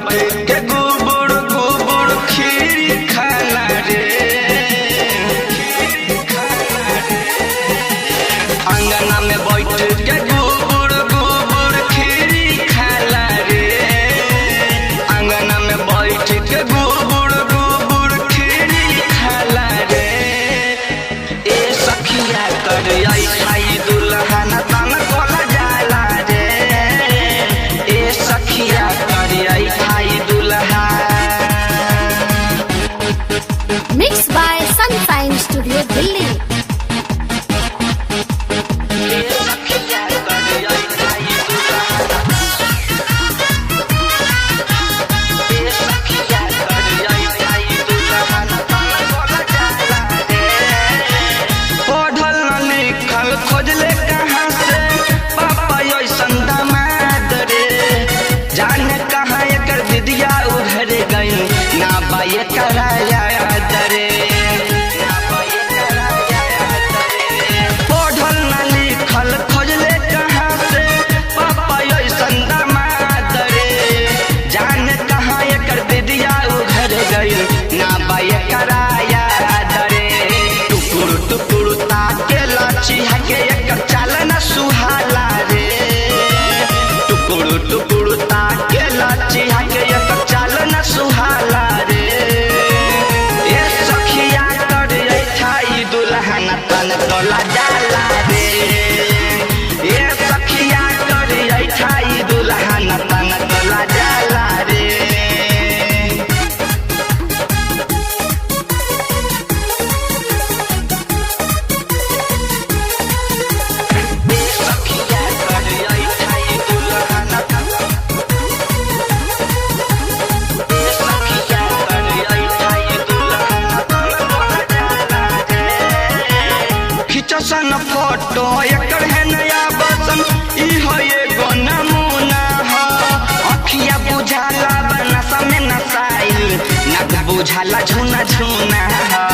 बैठ के गुबुड़ गुबुड़ खीरी खाला रे, अंगना में बैठ के गुबुड़ गुबुड़ खीरी खाला रे, अंगना में बैठ के गुबुड़ गुबुड़ खीरी खाला रे। ए सखिया कर आई खाई दुल्हन तन कोला जाला रे, ए सखिया कर आई खाई दुल्हा। Mixed by Sunshine Studio Delhi. खोजले कहाँ से पापा ऐसन दामाद रे, जाने कहाँ एकर विद्या उधर गई ना बाये कराया दरे, पढ़ल ना लिखल खोजले कहाँ से पापा ऐसन दामाद रे, जाने कहाँ एकर विद्या उधर गई ना बाये कराया दरे। टुकुर टुकुर ताके लाची हके एकर चालन सुहाला रे, टुकुर टुकुर ताके लाची हके एकर चालन सुहाला रे। ए सखिया कर ऐठाई दुल्हन तन तोला जाला रे, ए सखिया कर ऐठाई दुल्हन तन तोला जाला रे। खिचसन फोटो एकर है नया बसन, ई हो एगो नमूना हो। अखिया बुझाला बनसा में नसाइल, नक बुझाला झुना झुना हो।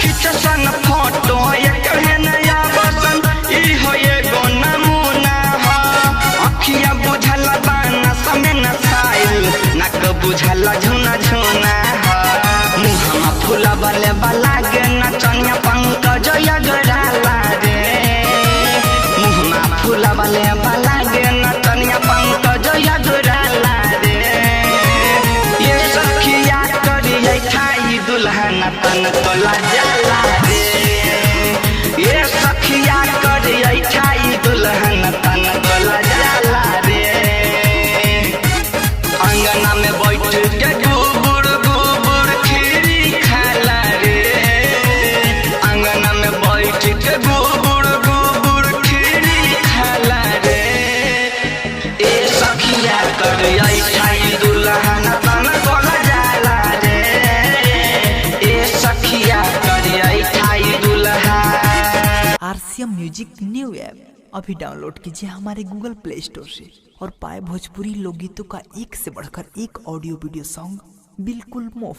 खिचसन फोटो एकर है नया बसन, ई हो एगो नमूना हो। अखिया बुझाला बनसा में नसाइल, नक बुझाला झुना झुना हो। मुहमा फूला बले बला गे नचनिया पंकज यगराला रे, मुहमा फूला बले बला गे नचनिया पंकज यगराला रे। ये सखिया करी ऐठाई दुल्हन तन तोला जाला रे, ये सखिया करी ऐठाई दुल्हन तन तोला जाला रे। अंगना में बैठ के गुबुड़ गुबुड़ खीरी खाला रे, अंगना में बैठ के गुबुड़ गुबुड़ खीरी खाला रे। ए सखिया कर ऐठाई दुल्हन तन कोला जाला रे, ए सखिया कर ऐठाई दुल्हा। RCM म्यूजिक न्यू ऐप अभी डाउनलोड कीजिए हमारे गूगल प्ले स्टोर से और पाए भोजपुरी लोकगीतों का एक से बढ़कर एक ऑडियो वीडियो सॉन्ग बिल्कुल मुफ्त।